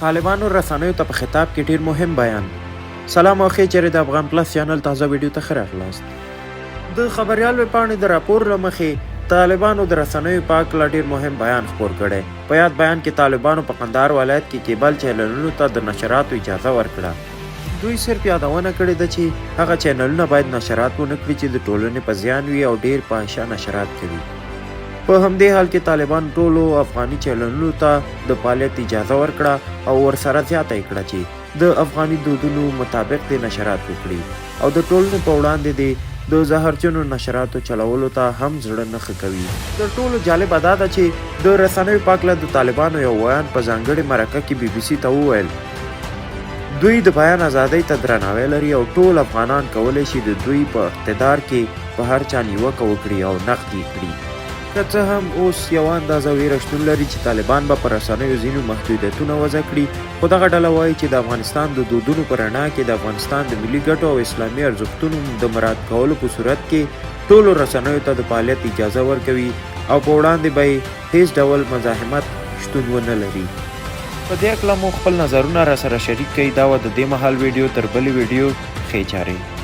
طالبانو رسنیو ته په خطاب کې ډیر مهم بیان. سلام او ښې چیرې د افغان پلس چینل تازه ویډیو ته ښه راغلاست. د خبریال ویبپاڼې د راپور له مخې طالبانو د رسنیو په هکله ډیر مهم بیان خپور کړی. په یاد بیان کې طالبانو په قندهار ولایت کې کیبل چینلونو ته د نشراتو اجازه ورکړه. دوی صرف یادونه کړې ده چې هغه چینلونه باید نشرات ونه کړي چې د ټولنې په زیان وي او ډیر فاحشه نشرات کوي. په همدې حال کې طالبان ټولو افغاني چینلونو ته د فعالیت اجازه ورکړه او ورسره زیاته یې کړه چې د افغاني دودونو مطابق د نشرات وکړي او د ټولنې په وړاندې د زهرجنو نشراتو چلولو ته هم زړه نه ښه کوي. د ټولو جالبه دا ده چې د رسنیو په هکله د طالبانو یو ویان په ځانګړې مرکه کې BBC ته وویل دوی د بیان ازادۍ ته درناوی لري او ټول افغانان کولی شي د دوی په اقتدار کې په هر چا نیوکه وکړي او نقد یې کړي. که څه هم اوس یوه اندازه ویره شتون لري چې طالبان به په رسنیو ځینو محدودیتونه وضع کړي، خو دغه ډله وایي چې د افغانستان د دودونو په رڼا کې د افغانستان د ملي ګټو او اسلامي ارزښتونو د مراعات کولو په صورت کې ټولو رسنیو ته د فعالیت اجازه ورکوي او په وړاندې به یې هیڅ ډول مزاحمت شتون ونه لري. په دې هکله مو خپل نظرونه راسره شریک کړئ. دا وه د دې مهال ویډیو. تر بلې ویډیو ښې چارې.